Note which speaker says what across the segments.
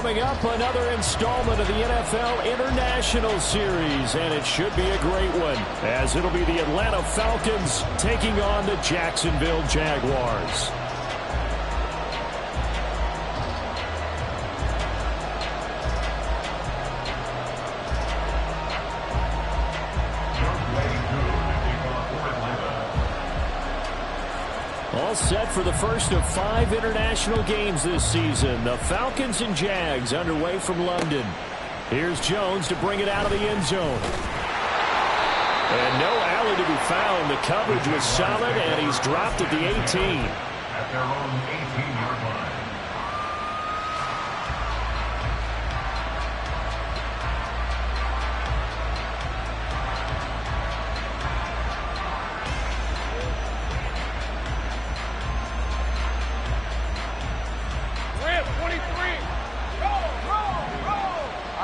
Speaker 1: Coming up, another installment of the NFL International Series, and it should be a great one, as it'll be the Atlanta Falcons taking on the Jacksonville Jaguars. All set for the first of 5 international games this season. The Falcons and Jags underway from London. Here's Jones to bring it out of the end zone. And no alley to be found. The coverage was solid, and he's dropped at the 18.
Speaker 2: At their own 18-yard line.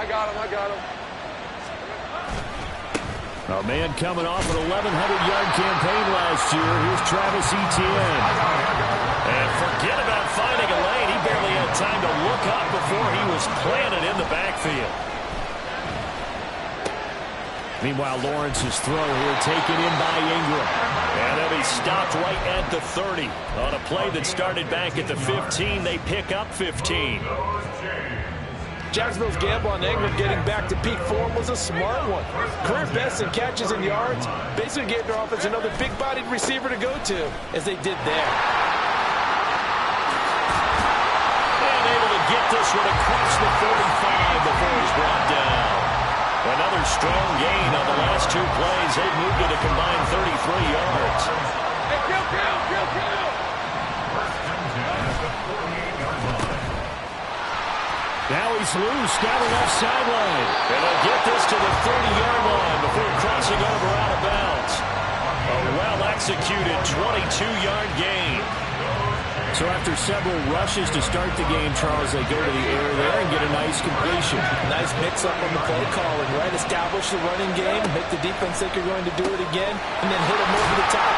Speaker 3: I got him.
Speaker 1: A man coming off an 1,100-yard campaign last year. Here's Travis Etienne. And forget about finding a lane. He barely had time to look up before he was planted in the backfield. Meanwhile, Lawrence's throw here taken in by Ingram. And then he stopped right at the 30. On a play that started back at the 15, they pick up 15.
Speaker 3: Jacksonville's gamble on Ingram getting back to peak form was a smart one. Career best in catches and yards. Basically gave their offense another big-bodied receiver to go to, as they did there.
Speaker 1: And able to get this one across the 45 before he's brought down. Another strong gain on the last 2 plays. They've moved it a combined 33 yards.
Speaker 3: Hey, kill!
Speaker 1: Now he's loose down the left sideline. And they'll get this to the 30-yard line before crossing over out of bounds. A well-executed 22-yard gain. So after several rushes to start the game, Charles, they go to the air there and get a nice completion.
Speaker 3: Nice mix-up on the play calling, right? Establish the running game, make the defense think you're going to do it again, and then hit them over the top.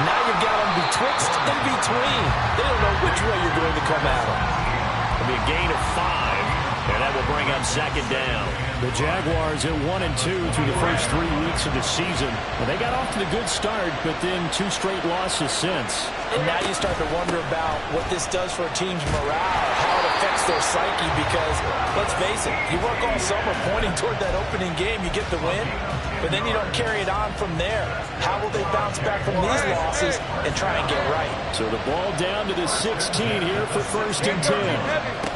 Speaker 3: Now you've got them betwixt and between. They don't know which way you're going to come at them.
Speaker 1: It'll be a gain of 5. And that will bring up second down. The Jaguars at 1-2 through the first 3 weeks of the season. Well, they got off to a good start, but then 2 straight losses since.
Speaker 3: And now you start to wonder about what this does for a team's morale, how it affects their psyche, because, let's face it, you work all summer pointing toward that opening game, you get the win, but then you don't carry it on from there. How will they bounce back from these losses and try and get right?
Speaker 1: So the ball down to the 16 here for 1st and 10.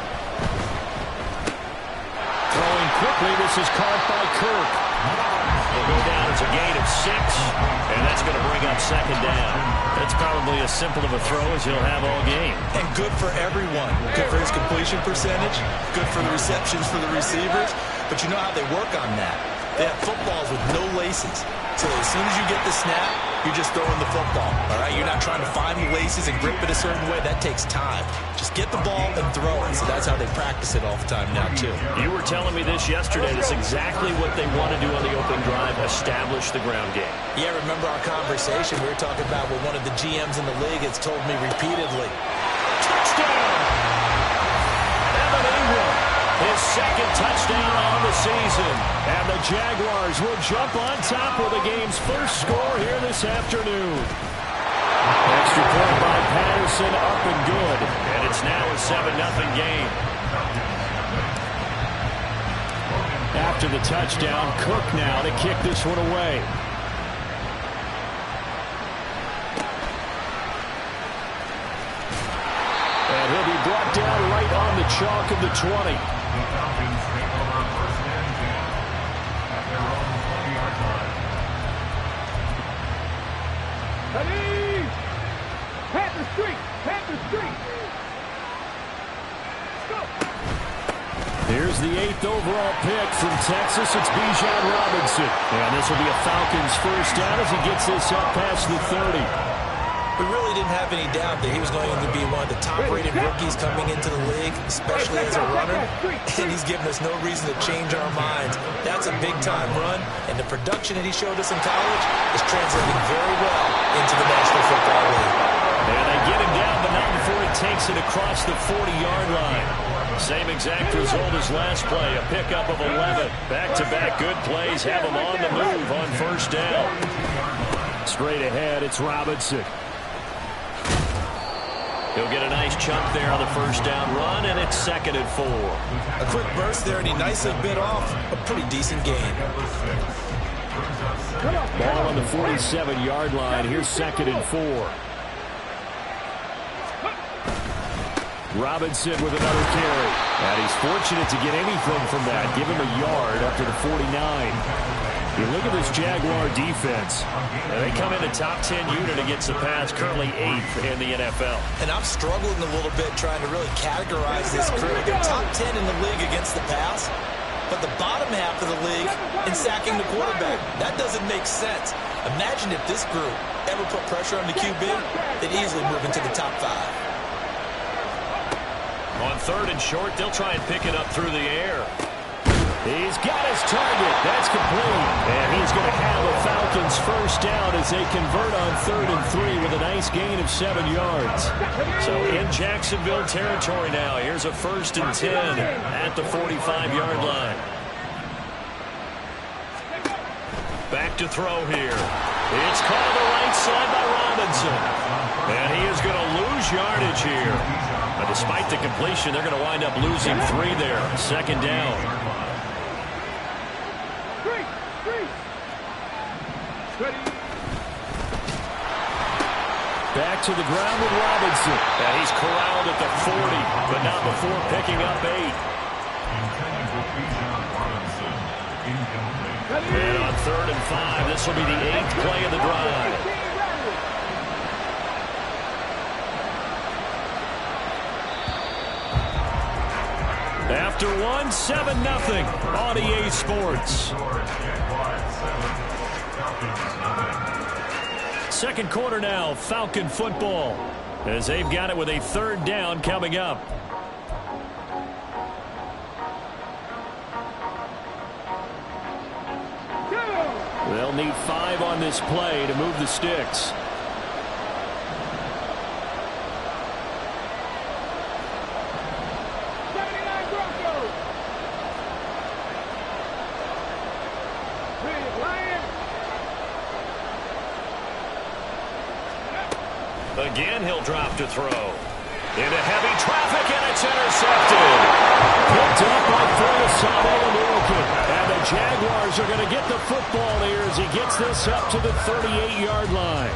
Speaker 1: Throwing quickly, this is caught by Kirk. Will go down as a gain of 6, and that's going to bring up second down. That's probably as simple of a throw as he'll have all game.
Speaker 4: And good for everyone. Good for his completion percentage, good for the receptions for the receivers, but you know how they work on that. They have footballs with no laces. So as soon as you get the snap, you're just throwing the football, all right? You're not trying to find the laces and grip it a certain way. That takes time. Just get the ball and throw it. So that's how they practice it all the time now, too.
Speaker 1: You were telling me this yesterday. That's exactly what they want to do on the opening drive, establish the ground game.
Speaker 4: Yeah, remember our conversation? We were talking about what one of the GMs in the league has told me repeatedly.
Speaker 1: Touchdown! Evan Ingram, his 2nd touchdown on the season. And the Jaguars will jump on top with the game's first score here this afternoon. Extra point by Patterson, up and good. And it's now a 7-0 game. After the touchdown, Cook now to kick this one away. And he'll be brought down right on the chalk of the 20.
Speaker 2: The Falcons take over 1st and 10 at their own 20-yard line.
Speaker 3: Ready? Panther Street! Go!
Speaker 1: Here's the 8th overall pick from Texas. It's Bijan Robinson. And this will be a Falcons first down as he gets this up past the 30.
Speaker 4: We really didn't have any doubt that he was going to be one of the top-rated rookies coming into the league, especially as a runner, and he's given us no reason to change our minds. That's a big-time run, and the production that he showed us in college is translating very well into the National Football League.
Speaker 1: And they get him down, but not before he takes it across the 40-yard line. Same exact result as last play, a pickup of 11. Back-to-back good plays have him on the move on first down. Straight ahead, it's Robinson. He'll get a nice chunk there on the first down run, and it's 2nd and 4.
Speaker 3: A quick burst there, and he nicely bit off a pretty decent gain.
Speaker 1: Ball on the 47-yard line. Here's 2nd and 4. Robinson with another carry. And he's fortunate to get anything from that. Give him a yard up to the 49. You look at this Jaguar defense. And they come in the top 10 unit against the pass, currently 8th in the NFL.
Speaker 3: And I'm struggling a little bit trying to really categorize this crew. They're top 10 in the league against the pass, but the bottom half of the league in sacking the quarterback. That doesn't make sense. Imagine if this group ever put pressure on the QB, they'd easily move into the top 5.
Speaker 1: On 3rd and short, they'll try and pick it up through the air. He's got his target. That's complete. And he's going to have a Falcons first down as they convert on 3rd and 3 with a nice gain of 7 yards. So in Jacksonville territory now. Here's a 1st and 10 at the 45-yard line. Back to throw here. It's called the right side by Robinson. And he is going to lose yardage here. But despite the completion, they're going to wind up losing 3 there. 2nd down. Back to the ground with Robinson. And he's corralled at the 40, but not before picking up 8. And on 3rd and 5, this will be the 8th play of the drive. After 1, 7-0 on EA Sports. Second quarter now, Falcon football, as they've got it with a 3rd down coming up. They'll need 5 on this play to move the sticks. Again, he'll drop to throw. Into heavy traffic, and it's intercepted. Picked up by Fulton. And the Jaguars are going to get the football here as he gets this up to the 38-yard line.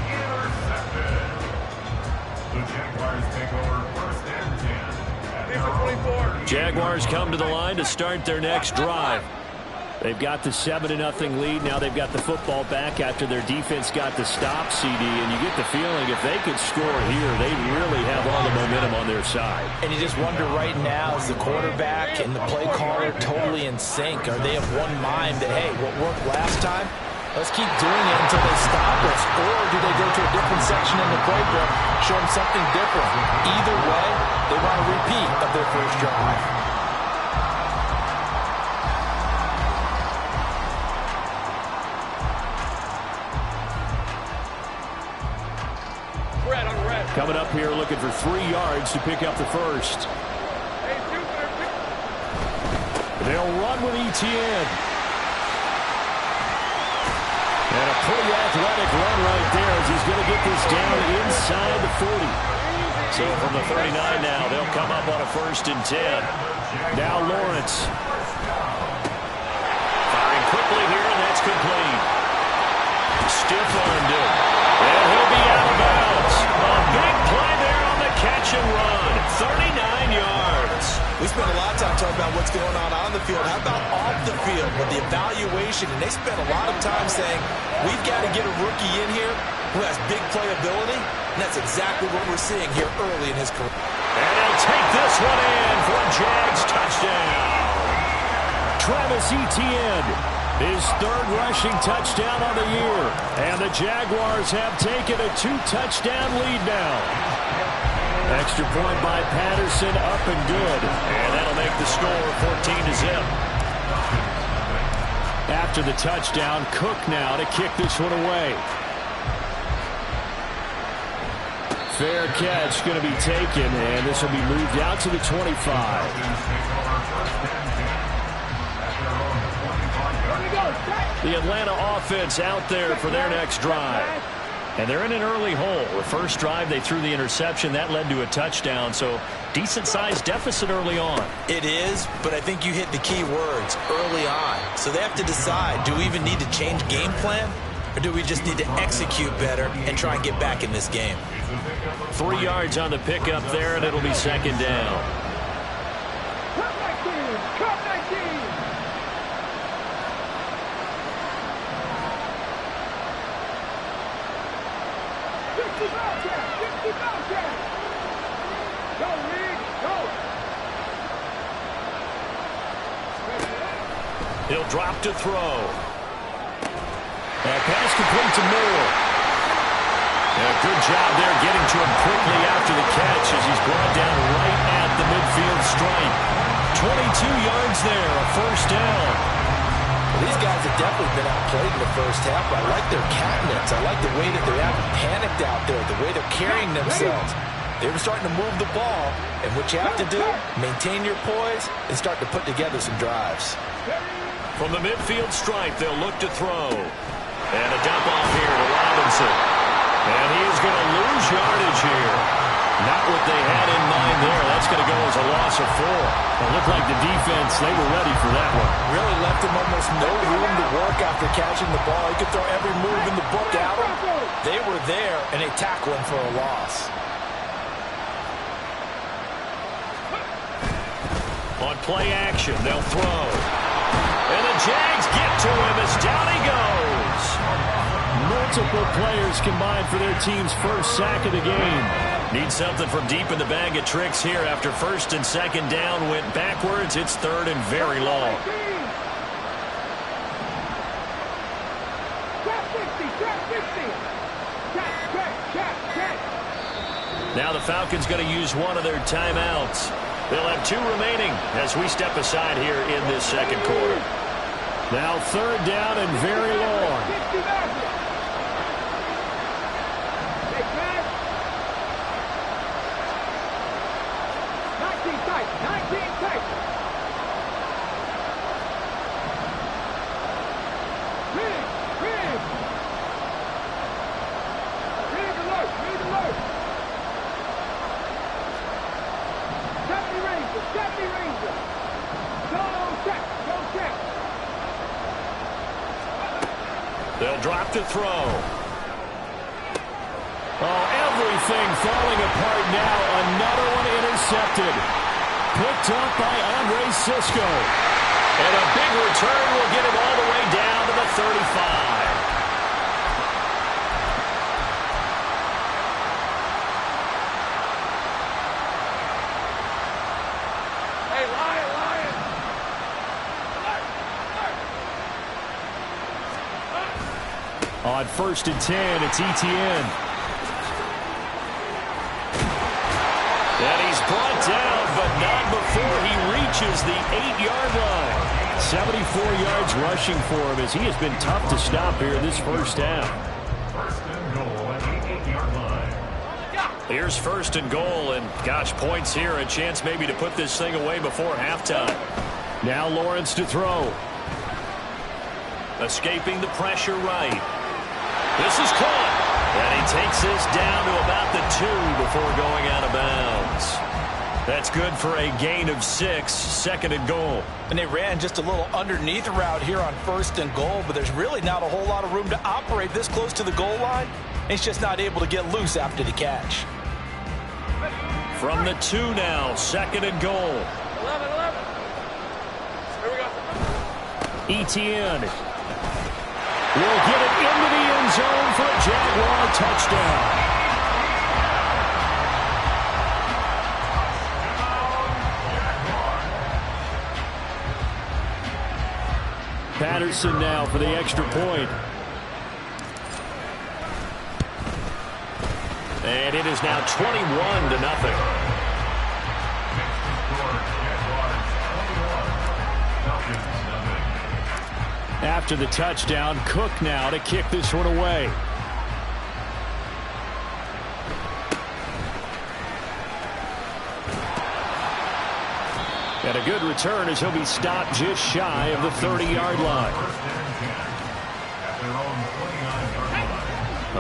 Speaker 2: The Jaguars take over 1st and 10.
Speaker 1: Jaguars come to the line to start their next drive. They've got the 7-0 lead. Now they've got the football back after their defense got the stop, CD. And you get the feeling if they could score here, they really have all the momentum on their side.
Speaker 3: And you just wonder right now, is the quarterback and the play caller totally in sync? Are they of one mind that, hey, what worked last time, let's keep doing it until they stop us? Or do they go to a different section in the playbook, show them something different? Either way, they want a repeat of their first drive.
Speaker 1: Coming up here looking for 3 yards to pick up the first. They'll run with Etienne. And a pretty athletic run right there as he's going to get this down inside the 40. So from the 39 now, they'll come up on a 1st and 10. Now Lawrence. Firing quickly here, and that's complete. Stiff-armed him. And he'll be out of bounds. A big play there on the catch and run. 39 yards.
Speaker 3: We spent a lot of time talking about what's going on the field. How about off the field with the evaluation? And they spent a lot of time saying, we've got to get a rookie in here who has big playability. And that's exactly what we're seeing here early in his career.
Speaker 1: And he'll take this one in for a Jags touchdown. Travis Etienne, his 3rd rushing touchdown on the year. And the Jaguars have taken a 2-touchdown lead now. Extra point by Patterson, up and good. And that'll make the score 14-0. After the touchdown, Cook now to kick this one away. Fair catch going to be taken, and this will be moved out to the 25. The Atlanta offense out there for their next drive. And they're in an early hole. The first drive, they threw the interception. That led to a touchdown, so decent-sized deficit early on.
Speaker 3: It is, but I think you hit the key words, early on. So they have to decide, do we even need to change game plan? Or do we just need to execute better and try and get back in this game?
Speaker 1: 3 yards on the pickup there, and it'll be second down.
Speaker 5: Cut 19! Cut 19! Go, Reed, go!
Speaker 1: He'll drop to throw. That pass complete to Moore. Good job there getting to him quickly after the catch as he's brought down right at the midfield stripe. 22 yards there, a first down.
Speaker 3: Well, these guys have definitely been outplayed in the first half, but I like their cabinets. I like the way that they haven't panicked out there, the way they're carrying themselves. They were starting to move the ball, and what you have to do, maintain your poise and start to put together some drives.
Speaker 1: From the midfield stripe, they'll look to throw. And a dump off here to Robinson. And he is going to lose yardage here. Not what they had in mind there. That's going to go as a loss of 4. It looked like the defense, they were ready for that one.
Speaker 3: Really left him almost no room to work after catching the ball. He could throw every move in the book at him. They were there, and they tackle him for a loss.
Speaker 1: On play action, they'll throw. And the Jags get to him as down he goes. Multiple players combined for their team's first sack of the game. Need something from deep in the bag of tricks here after first and second down went backwards. It's third and very long. Now the Falcons going to use one of their timeouts. They'll have 2 remaining as we step aside here in this second quarter. Now third down and very long. They'll drop to throw. Oh, everything falling apart now. Another one intercepted. Picked up by Andre Sisco. And a big return will get him all the way down to the 35. On first and 10, it's Etienne. And he's brought down, but not before he reaches the 8-yard line. 74 yards rushing for him as he has been tough to stop here this first half.
Speaker 2: First and goal at the 8-yard line.
Speaker 1: Here's first and goal, and gosh, points here, a chance maybe to put this thing away before halftime. Now Lawrence to throw. Escaping the pressure right. This is caught, and he takes this down to about the 2 before going out of bounds. That's good for a gain of 6, second and goal.
Speaker 3: And they ran just a little underneath route here on first and goal, but there's really not a whole lot of room to operate this close to the goal line. He's just not able to get loose after the catch.
Speaker 1: From the 2 now, second and goal.
Speaker 5: 11. Here we go.
Speaker 1: Etienne will get it into the end zone for a Jaguar touchdown. Patterson now for the extra point. And it is now 21-0. After the touchdown, Cook now to kick this one away. And a good return as he'll be stopped just shy of the 30-yard line.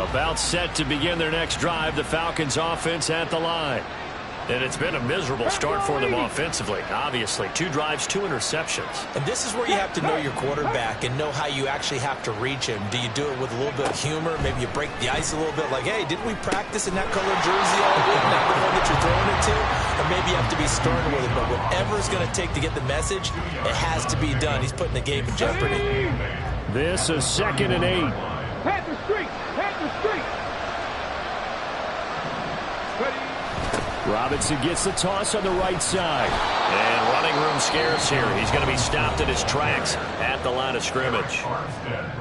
Speaker 1: About set to begin their next drive, the Falcons offense at the line. And it's been a miserable start for them offensively. Obviously, 2 drives, 2 interceptions.
Speaker 3: And this is where you have to know your quarterback and know how you actually have to reach him. Do you do it with a little bit of humor? Maybe you break the ice a little bit like, hey, didn't we practice in that color jersey all week? Not the one that you're throwing it to? Or maybe you have to be stern with it. But whatever it's going to take to get the message, it has to be done. He's putting the game in jeopardy.
Speaker 1: This is 2nd and 8.
Speaker 5: Head the street. Head the street. Ready.
Speaker 1: Robinson gets the toss on the right side. And running room scarce here. He's going to be stopped in his tracks at the line of scrimmage.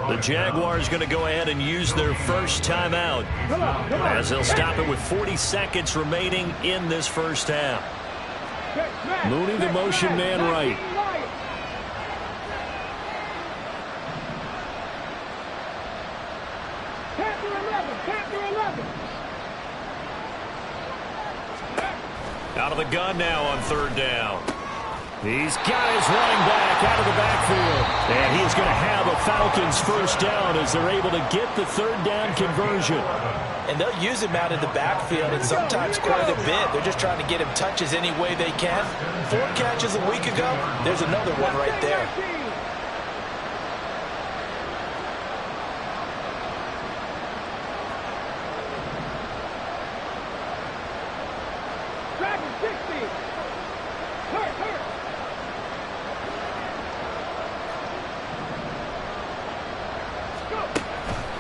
Speaker 1: The Jaguars going to go ahead and use their first timeout as they'll stop it with 40 seconds remaining in this first half. Mooney, the motion man right. Out of the gun now on 3rd down. He's got his running back out of the backfield. And he's going to have a Falcons first down as they're able to get the 3rd down conversion.
Speaker 3: And they'll use him out of the backfield, and sometimes quite a bit. They're just trying to get him touches any way they can. 4 catches a week ago. There's another one right there.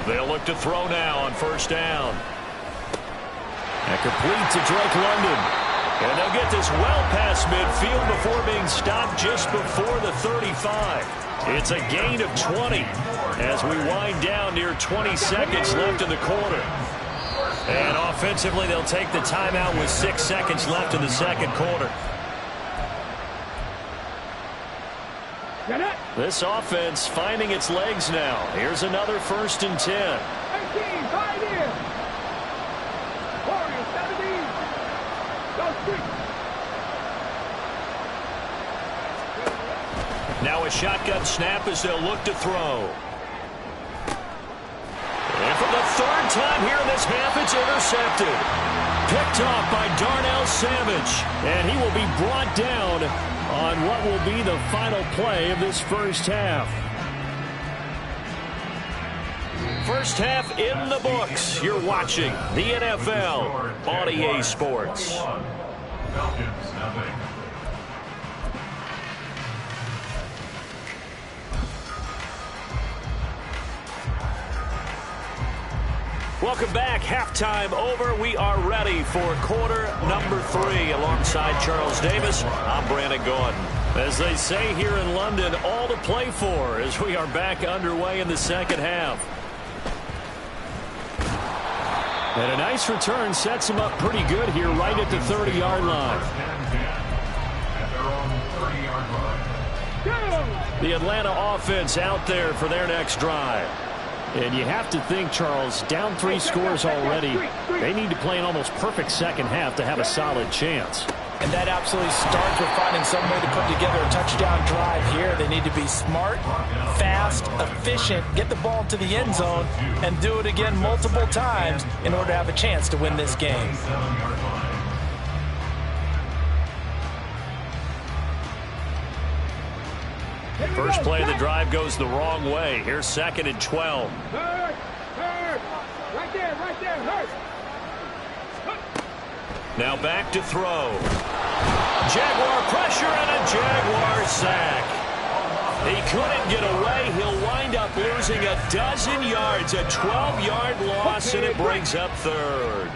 Speaker 1: They'll look to throw now on 1st down. And complete to Drake London. And they'll get this well past midfield before being stopped just before the 35. It's a gain of 20 as we wind down near 20 seconds left in the quarter. And offensively, they'll take the timeout with 6 seconds left in the 2nd quarter. This offense finding its legs now. Here's another 1st and 10.
Speaker 5: 18, right in. Warriors, 17. Go street.
Speaker 1: Now a shotgun snap as they'll look to throw. And for the 3rd time here in this half, it's intercepted. Picked off by Darnell Savage. And he will be brought down on what will be the final play of this first half. First half in the books. You're watching the NFL on EA Sports.
Speaker 2: Falcons, nothing.
Speaker 1: Welcome back. Halftime over. We are ready for quarter number 3. Alongside Charles Davis, I'm Brandon Gordon. As they say here in London, all to play for as we are back underway in the 2nd half. And a nice return sets him up pretty good here right at the 30-yard line. The Atlanta offense out there for their next drive. And you have to think, Charles, down 3 scores already. They need to play an almost perfect 2nd half to have a solid chance.
Speaker 3: And that absolutely starts with finding some way to put together a touchdown drive here. They need to be smart, fast, efficient, get the ball to the end zone, and do it again multiple times in order to have a chance to win this game.
Speaker 1: First play of the drive goes the wrong way. Here's 2nd and 12.
Speaker 5: Hurt. Right there, hurt.
Speaker 1: Now back to throw. Jaguar pressure and a Jaguar sack. He couldn't get away. He'll wind up losing a dozen yards, a 12-yard loss, and it brings up 3rd.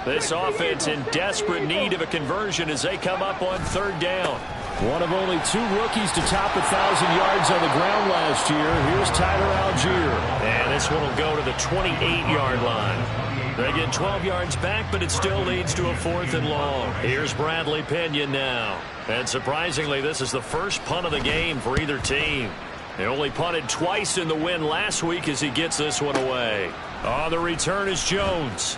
Speaker 1: This offense in desperate need of a conversion as they come up on 3rd down. One of only 2 rookies to top 1,000 yards on the ground last year. Here's Tyler Algier. And this one will go to the 28-yard line. They get 12 yards back, but it still leads to a 4th and long. Here's Bradley Pinion now. And surprisingly, this is the first punt of the game for either team. They only punted twice in the win last week as he gets this one away. On the return is Jones.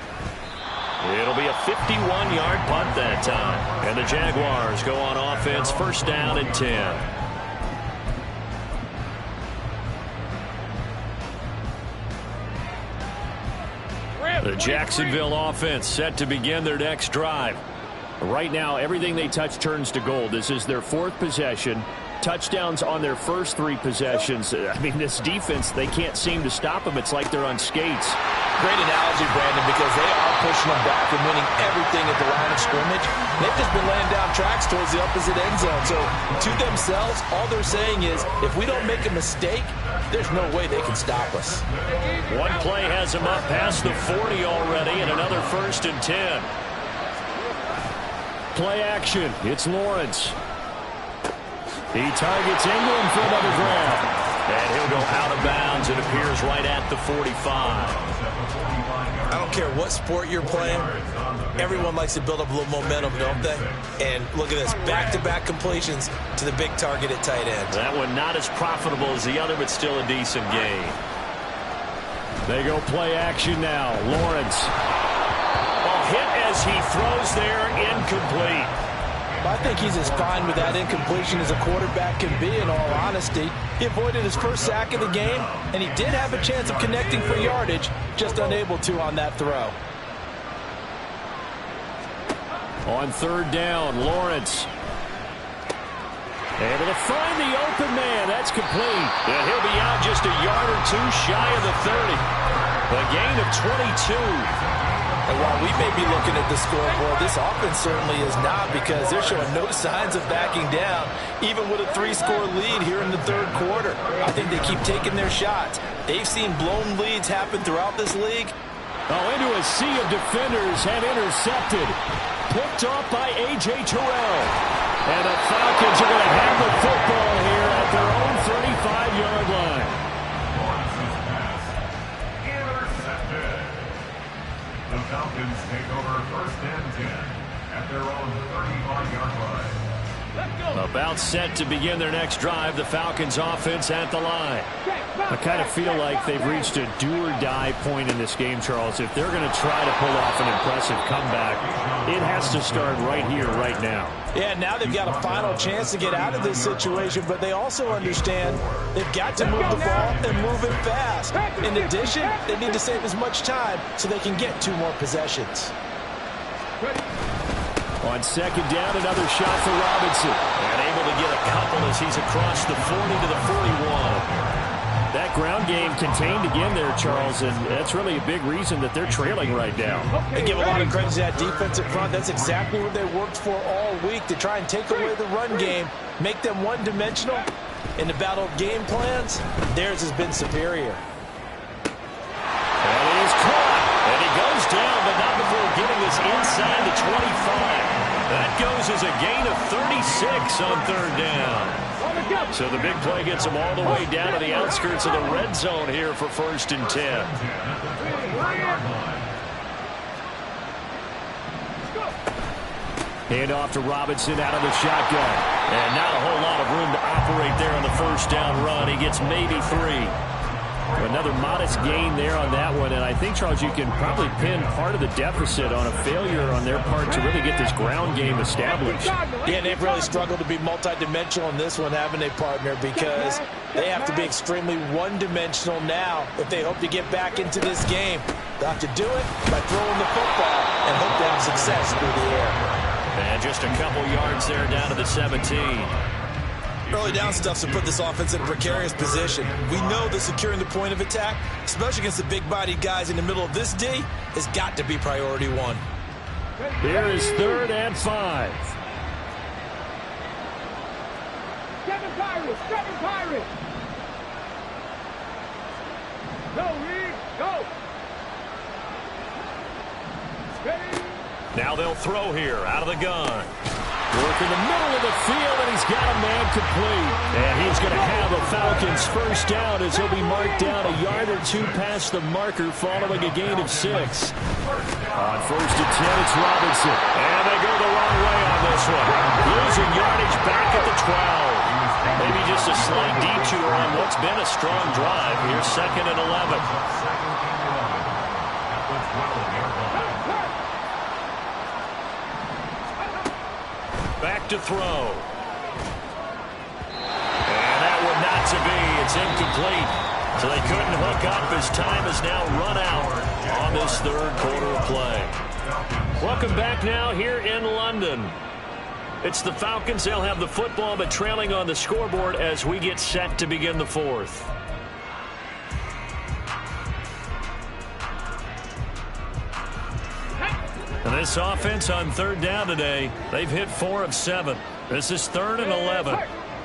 Speaker 1: It'll be a 51-yard punt that time. And the Jaguars go on offense, first down and 10. The Jacksonville offense set to begin their next drive. Right now, everything they touch turns to gold. This is their 4th possession. Touchdowns on their first 3 possessions. I mean, this defense, they can't seem to stop them. It's like they're on skates.
Speaker 3: Great analogy, Brandon, because they are pushing them back and winning everything at the line of scrimmage. They've just been laying down tracks towards the opposite end zone. So to themselves, all they're saying is, if we don't make a mistake, there's no way they can stop us.
Speaker 1: One play has them up past the 40 already, and another first and 10. Play action. It's Lawrence. He targets Ingram for another grab. And he'll go out of bounds. It appears right at the 45.
Speaker 4: I don't care what sport you're playing. Everyone likes to build up a little momentum, don't they? And look at this. Back-to-back completions to the big target at tight end.
Speaker 1: That one not as profitable as the other, but still a decent gain. They go play action now. Lawrence. Hit as he throws there, incomplete.
Speaker 3: I think he's as fine with that incompletion as a quarterback can be, in all honesty. He avoided his first sack of the game, and he did have a chance of connecting for yardage, just unable to on that throw.
Speaker 1: On 3rd down, Lawrence. Able to find the open man. That's complete. And he'll be out just a yard or 2 shy of the 30. A gain of 22.
Speaker 3: And while we may be looking at the scoreboard, this offense certainly is not, because they're showing no signs of backing down, even with a 3-score lead here in the 3rd quarter. I think they keep taking their shots. They've seen blown leads happen throughout this league.
Speaker 1: Into a sea of defenders and intercepted. Picked off by A.J. Terrell. And the Falcons are going to have the football here at their own 35-yard line.
Speaker 2: The Falcons take over first and 10 at their own 35-yard line.
Speaker 1: About set to begin their next drive. The Falcons offense at the line. I kind of feel like they've reached a do-or-die point in this game, Charles. If they're going to try to pull off an impressive comeback, it has to start right here, right now.
Speaker 3: Yeah, now they've got a final chance to get out of this situation, but they also understand they've got to move the ball and move it fast. In addition, they need to save as much time so they can get 2 more possessions.
Speaker 1: On 2nd down, another shot for Robinson. And able to get a couple as he's across the 40 to the 41. That ground game contained again there, Charles, and that's really a big reason that they're trailing right now.
Speaker 3: They give a lot of credit to that defensive front. That's exactly what they worked for all week, to try and take away the run game, make them one-dimensional. In the battle of game plans, theirs has been superior.
Speaker 1: And it is caught, and he goes down, but not before getting this inside the 25. That goes as a gain of 36 on 3rd down. So the big play gets them all the way down to the outskirts of the red zone here for 1st and 10. Hand off to Robinson out of the shotgun. And not a whole lot of room to operate there on the 1st down run. He gets maybe 3. Another modest gain there on that one, and I think, Charles, you can probably pin part of the deficit on a failure on their part to really get this ground game established.
Speaker 3: Yeah, they've really struggled to be multidimensional in this one, haven't they, partner? Because they have to be extremely one-dimensional now if they hope to get back into this game. They'll have to do it by throwing the football and hope to have success through the air.
Speaker 1: And just a couple yards there down to the 17.
Speaker 4: Early down stuff to put this offense in a precarious position. We know that securing the point of attack, especially against the big-bodied guys in the middle of this D, has got to be priority 1.
Speaker 1: Here is 3rd and 5.
Speaker 5: 7 Pirates! 7 Pirates! Go, Reed! Go! Ready?
Speaker 1: Now they'll throw here out of the gun. Work in the middle of the field, and he's got a man complete. And he's going to have a Falcons 1st down as he'll be marked down a yard or 2 past the marker following a gain of 6. On 1st and 10, it's Robinson. And they go the wrong way on this one. Losing yardage back at the 12. Maybe just a slight detour on what's been a strong drive. Here's 2nd and 11. Back to throw. And that one not to be. It's incomplete. So they couldn't hook up as time has now run out on this third quarter of play. Welcome back now here in London. It's the Falcons. They'll have the football, but trailing on the scoreboard as we get set to begin the fourth. And this offense on third down today, they've hit 4 of 7. This is 3rd and 11.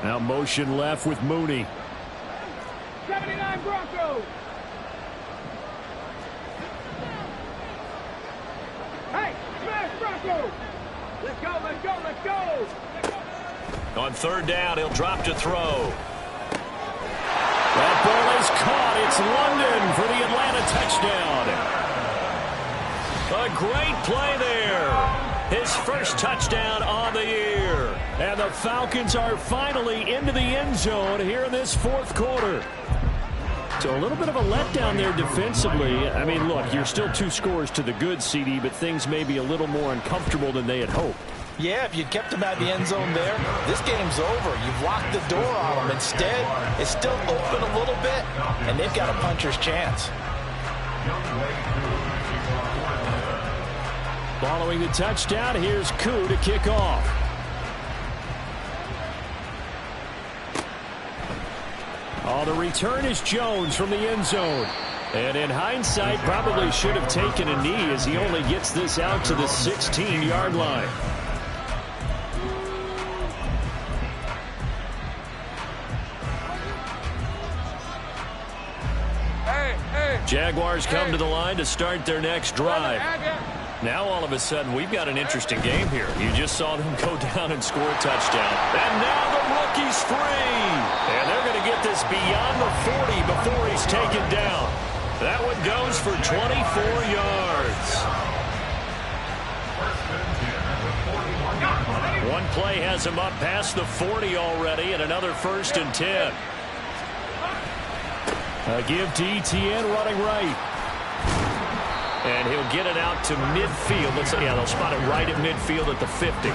Speaker 1: Now motion left with Mooney.
Speaker 5: 79 Broncos. Hey, smash Broncos. Let's go, let's go, let's go.
Speaker 1: On third down, he'll drop to throw. That ball is caught. It's London for the Atlanta touchdown. A great play there. His first touchdown on the year. And the Falcons are finally into the end zone here in this fourth quarter. So a little bit of a letdown there defensively. I mean, look, you're still 2 scores to the good, CD, but things may be a little more uncomfortable than they had hoped.
Speaker 3: Yeah, if you'd kept them at the end zone there, this game's over. You've locked the door on them. Instead, it's still open a little bit, and they've got a puncher's chance.
Speaker 1: Following the touchdown, here's Koo to kick off. Oh, the return is Jones from the end zone. And in hindsight, probably should have taken a knee as he only gets this out to the 16-yard line. Jaguars come to the line to start their next drive. Now all of a sudden we've got an interesting game here. You just saw them go down and score a touchdown. And now the rookie's free. And they're going to get this beyond the 40 before he's taken down. That one goes for 24 yards. One play has him up past the 40 already, and another 1st and 10. A give to ETN running right. And he'll get it out to midfield. Looks like, yeah, they'll spot it right at midfield at the 50.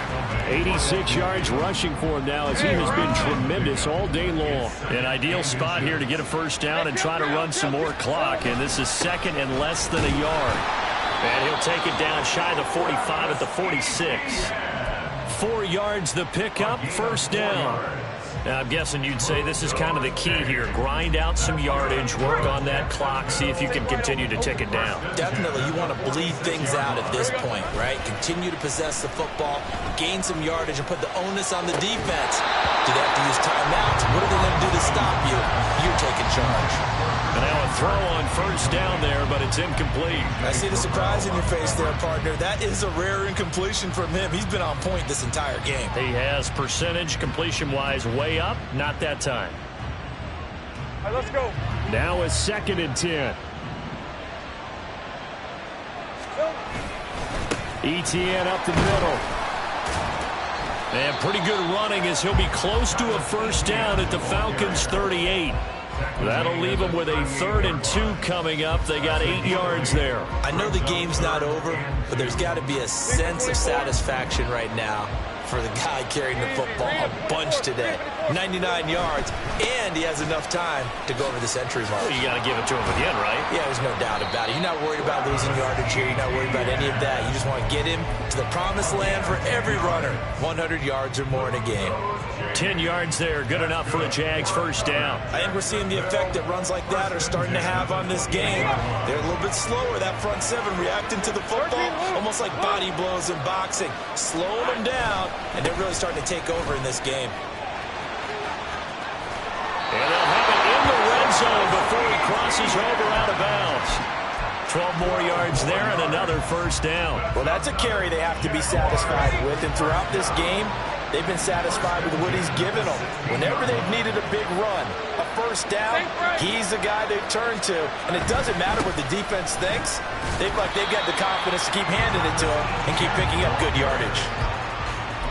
Speaker 1: 86 yards rushing for him now as he has been tremendous all day long. An ideal spot here to get a first down and try to run some more clock. And this is 2nd and less than a yard. And he'll take it down shy of the 45 at the 46. 4 yards the pickup, first down. Now, I'm guessing you'd say this is kind of the key here. Grind out some yardage, work on that clock, see if you can continue to tick it down.
Speaker 3: Definitely, you want to bleed things out at this point, right? Continue to possess the football, gain some yardage, and put the onus on the defense. Do they have to use timeouts? What are they going to do to stop you? You're taking charge.
Speaker 1: And now a throw on first down there, but it's incomplete.
Speaker 3: I see the surprise in your face there, partner. That is a rare incompletion from him. He's been on point this entire game.
Speaker 1: He has percentage completion-wise way up. Not that time.
Speaker 5: All right, let's go.
Speaker 1: Now a 2nd and 10. ETN up the middle. And pretty good running as he'll be close to a first down at the Falcons' 38. That'll leave them with a 3rd and 2 coming up. They got 8 yards there.
Speaker 3: I know the game's not over, but there's got to be a sense of satisfaction right now for the guy carrying the football a bunch today. 99 yards, and he has enough time to go over the century mark.
Speaker 1: Well, you got to give it to him again, right?
Speaker 3: Yeah, there's no doubt about it. You're not worried about losing yardage here. You're not worried about any of that. You just want to get him to the promised land for every runner. 100 yards or more in a game.
Speaker 1: 10 yards there, good enough for the Jags' first down.
Speaker 3: I think we're seeing the effect that runs like that are starting to have on this game. They're a little bit slower, that front 7 reacting to the football, almost like body blows in boxing, slowing them down, and they're really starting to take over in this game.
Speaker 1: And they'll have it in the red zone before he crosses over out of bounds. 12 more yards there and another first down.
Speaker 3: Well, that's a carry they have to be satisfied with, and throughout this game, they've been satisfied with what he's given them. Whenever they've needed a big run, a first down, he's the guy they've turned to. And it doesn't matter what the defense thinks. They've got the confidence to keep handing it to him and keep picking up good yardage.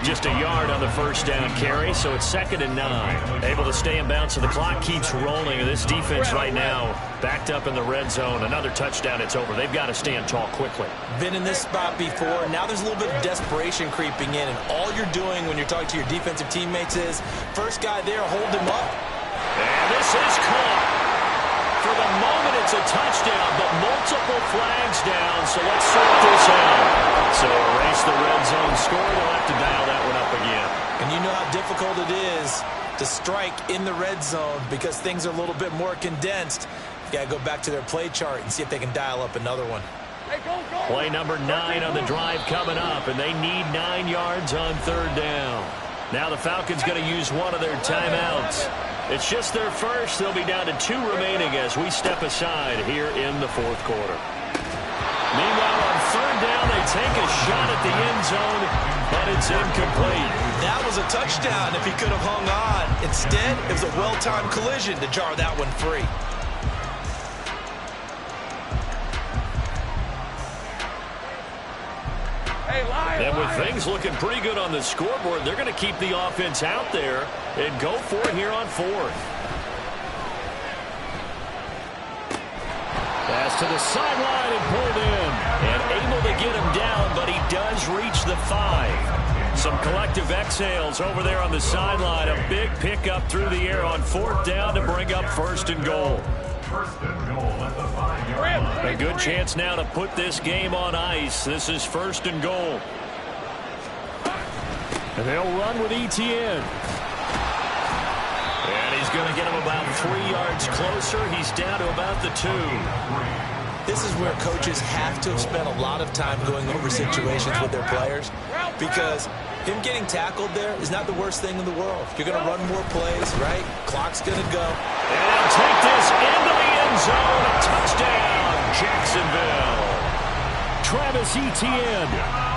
Speaker 1: Just a yard on the first down carry, so it's 2nd and 9. Able to stay in bounds, so the clock keeps rolling. And this defense right now backed up in the red zone. Another touchdown, it's over. They've got to stand tall quickly.
Speaker 3: Been in this spot before. Now there's a little bit of desperation creeping in, and all you're doing when you're talking to your defensive teammates is, first guy there, hold him up.
Speaker 1: And this is caught. For the moment, it's a touchdown, but multiple flags down, so let's sort this out. So erase the red zone score. They'll have to dial that one up again.
Speaker 3: And you know how difficult it is to strike in the red zone because things are a little bit more condensed. You got to go back to their play chart and see if they can dial up another one.
Speaker 1: Play number 9 on the drive coming up, and they need 9 yards on 3rd down. Now the Falcons going to use one of their timeouts. It's just their first. They'll be down to 2 remaining as we step aside here in the 4th quarter. Meanwhile, on 3rd down, they take a shot at the end zone, but it's incomplete.
Speaker 3: That was a touchdown if he could have hung on. Instead, it was a well-timed collision to jar that one free.
Speaker 1: And with things looking pretty good on the scoreboard, they're going to keep the offense out there and go for it here on 4th. Pass to the sideline and pulled in. And able to get him down, but he does reach the 5. Some collective exhales over there on the sideline. A big pickup through the air on 4th down to bring up 1st and goal. A good chance now to put this game on ice. This is 1st and goal. And they'll run with Etienne. And he's going to get him about 3 yards closer. He's down to about the 2.
Speaker 3: This is where coaches have to have spent a lot of time going over situations with their players, because him getting tackled there is not the worst thing in the world. You're going to run more plays, right? Clock's going to go.
Speaker 1: And take this into the end zone. A touchdown, Jacksonville. Travis Etienne,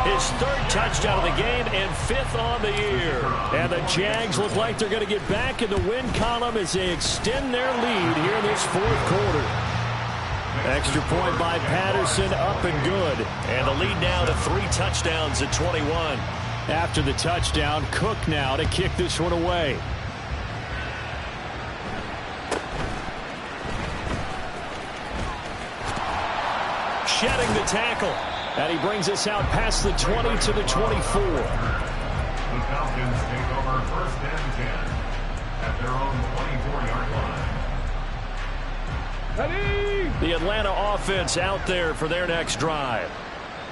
Speaker 1: his 3rd touchdown of the game and 5th on the year. And the Jags look like they're going to get back in the win column as they extend their lead here in this 4th quarter. Extra point by Patterson, up and good. And the lead now to 3 touchdowns at 21. After the touchdown, Cook now to kick this one away. Shedding the tackle. And he brings us out past the 20 to the 24.
Speaker 2: The Falcons take over 1st and 10 at their own 24-yard line.
Speaker 1: The Atlanta offense out there for their next drive.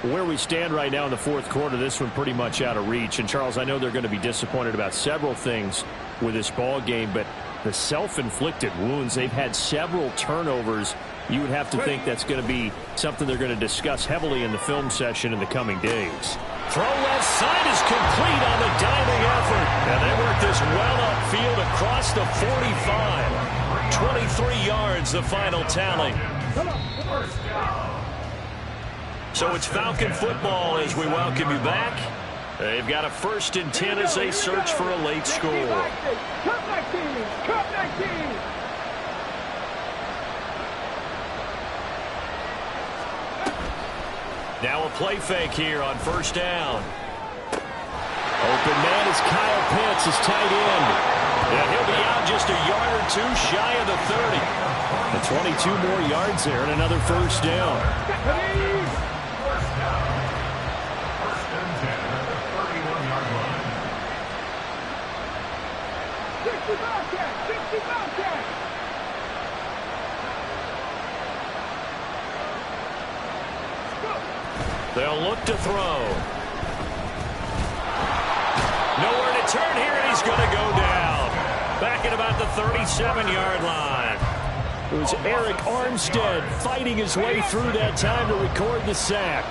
Speaker 1: Where we stand right now in the 4th quarter, this one pretty much out of reach. And, Charles, I know they're going to be disappointed about several things with this ball game, but the self-inflicted wounds, they've had several turnovers. You would have to think that's going to be something they're going to discuss heavily in the film session in the coming days. Throw left side is complete on the diving effort. And they work this well upfield across the 45. 23 yards, the final tally. So it's Falcon football as we welcome you back. They've got a 1st and 10 as they search for a late score. Now a play fake here on 1st down. Open man is Kyle Pitts, his tight end. And he'll be out just a yard or 2 shy of the 30. The 22 more yards there and another 1st down. They'll look to throw. Nowhere to turn here, and he's going to go down. Back at about the 37-yard line. It was Eric Armstead fighting his way through that time to record the sack.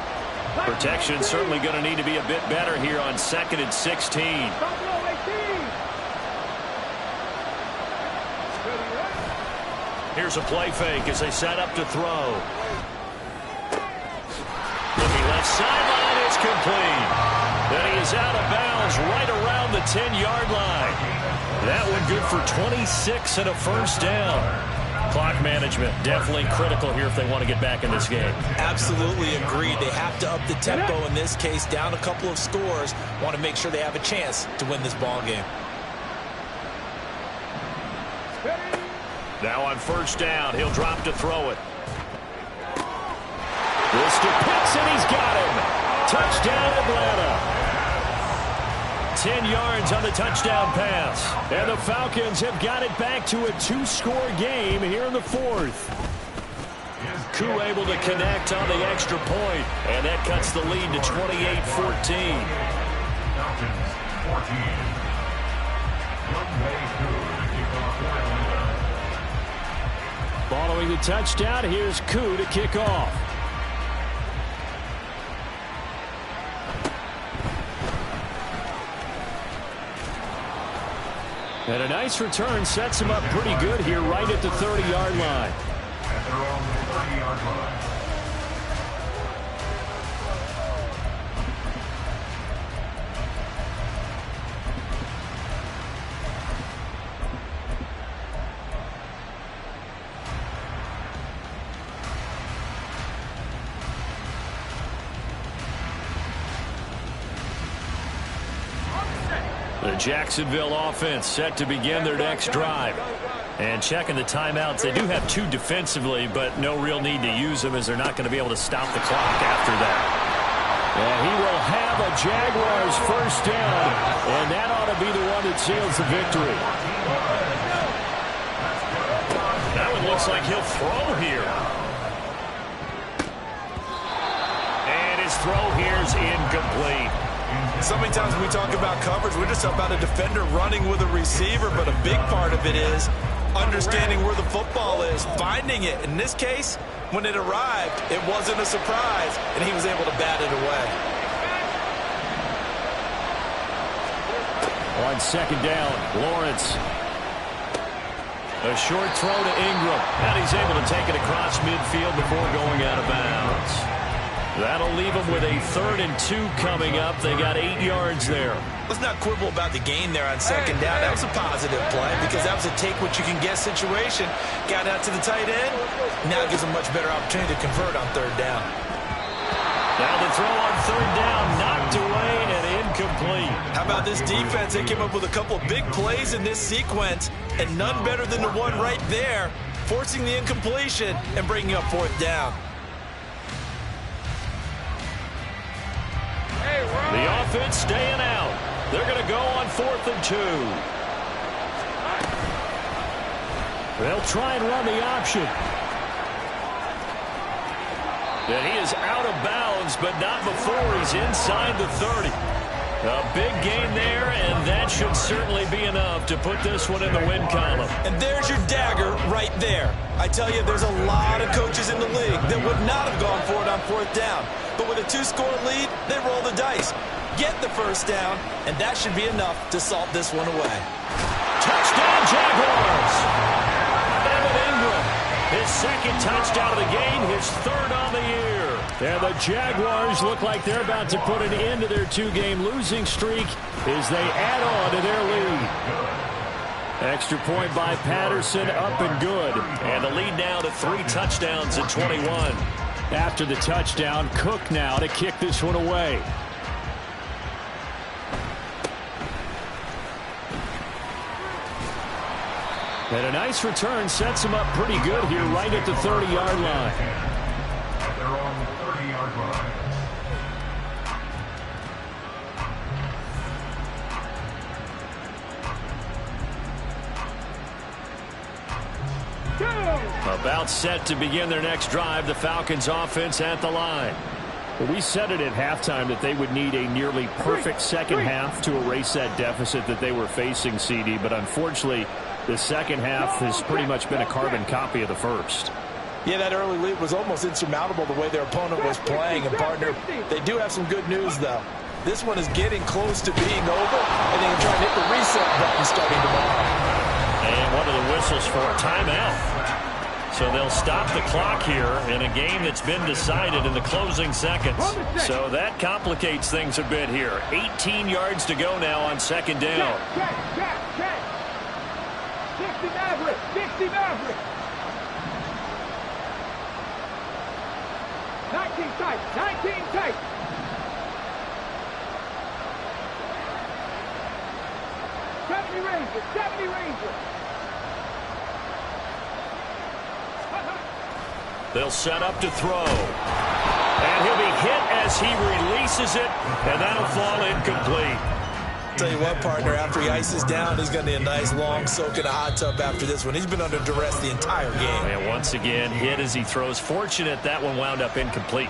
Speaker 1: Protection certainly going to need to be a bit better here on 2nd and 16. Here's a play fake as they set up to throw. Looking left sideline, it's complete. Then he is out of bounds right around the 10-yard line. That one good for 26 and a 1st down. Clock management, definitely critical here if they want to get back in this game.
Speaker 3: Absolutely agreed. They have to up the tempo in this case, down a couple of scores. Want to make sure they have a chance to win this ball game.
Speaker 1: Now on first down, he'll drop to throw it. This to Pitts, and he's got him. Touchdown, Atlanta. 10 yards on the touchdown pass. And the Falcons have got it back to a 2-score game here in the fourth. Koo able to connect on the extra point, and that cuts the lead to 28-14.
Speaker 2: Falcons 14. Younghoe Koo to kick off for Atlanta.
Speaker 1: Following the touchdown, here's Koo to kick off. And a nice return sets him up pretty good here right at the 30-yard line.
Speaker 2: At their own 30-yard line.
Speaker 1: The Jacksonville offense set to begin their next drive. And checking the timeouts, they do have 2 defensively, but no real need to use them as they're not going to be able to stop the clock after that. And he will have a Jaguars first down, and that ought to be the one that seals the victory. That one looks like he'll throw here. And his throw here is incomplete.
Speaker 3: So many times when we talk about coverage, we're just about a defender running with a receiver, but a big part of it is understanding where the football is, finding it. In this case, when it arrived, it wasn't a surprise, and he was able to bat it away.
Speaker 1: On second down, Lawrence. A short throw to Ingram, and he's able to take it across midfield before going out of bounds. That'll leave them with a 3rd and 2 coming up. They got 8 yards there.
Speaker 3: Let's not quibble about the gain there on second down. That was a positive play because that was a take-what-you-can-get situation. Got out to the tight end. Now it gives them a much better opportunity to convert on 3rd down.
Speaker 1: Now the throw on 3rd down, knocked away and incomplete.
Speaker 3: How about this defense? They came up with a couple of big plays in this sequence, and none better than the one right there, forcing the incompletion and bringing up 4th down.
Speaker 1: The offense staying out. They're going to go on 4th and 2. They'll try and run the option. And he is out of bounds, but not before he's inside the 30. A big gain there, and that should certainly be enough to put this one in the win column.
Speaker 3: And there's your dagger right there. I tell you, there's a lot of coaches in the league that would not have gone for it on 4th down. But with a 2-score lead, they roll the dice. Get the first down, and that should be enough to salt this one away.
Speaker 1: Touchdown, Jaguars! Evan Ingram, his 2nd touchdown of the game, his 3rd on the year. And the Jaguars look like they're about to put an end to their 2-game losing streak as they add on to their lead. Extra point by Patterson, up and good. And the lead now to 3 touchdowns at 21. After the touchdown, Cook now to kick this one away. And a nice return sets him up pretty good here right at the 30-yard line.
Speaker 2: At their own 30-yard line.
Speaker 1: About set to begin their next drive, the Falcons offense at the line. We said it at halftime that they would need a nearly perfect second half to erase that deficit that they were facing, CD, but unfortunately the second half has pretty much been a carbon copy of the first.
Speaker 3: Yeah, that early lead was almost insurmountable the way their opponent was playing. And, partner, they do have some good news, though. This one is getting close to being over, and they can try and hit the reset button starting tomorrow.
Speaker 1: And one of the whistles for a timeout. So they'll stop the clock here in a game that's been decided in the closing seconds. So that complicates things a bit here. 18 yards to go now on second down.
Speaker 5: Check. 60 Maverick. 19 tight. 19 tight. Ranger. 70 Ranger.
Speaker 1: They'll set up to throw. And he'll be hit as he releases it, and that'll fall incomplete.
Speaker 3: Tell you what, partner, after he ices down, he's going to need a nice long soak in a hot tub after this one. He's been under duress the entire game.
Speaker 1: And once again, hit as he throws. Fortunate that one wound up incomplete.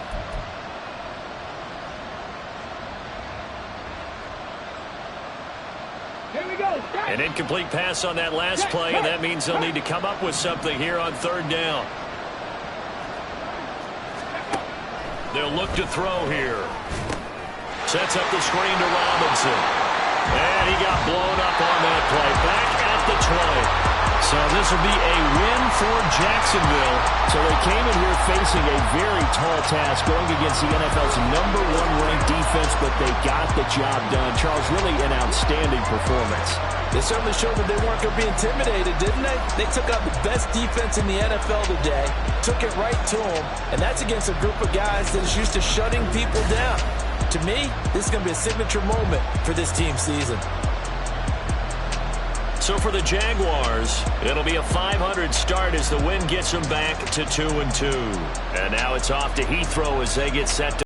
Speaker 5: Here we go.
Speaker 1: An incomplete pass on that last play, and that means they'll need to come up with something here on third down. They'll look to throw here. Sets up the screen to Robinson. And he got blown up on that play. Back at the 20. So this will be a win for Jacksonville. So they came in here facing a very tall task going against the NFL's #1 ranked defense, but they got the job done. Charles, really an outstanding performance.
Speaker 3: They certainly showed that they weren't going to be intimidated, didn't they? They took out the best defense in the NFL today, took it right to them, and that's against a group of guys that is used to shutting people down. To me, this is going to be a signature moment for this team's season.
Speaker 1: So for the Jaguars, it'll be a 500 start as the win gets them back to 2-2. And now it's off to Heathrow as they get set to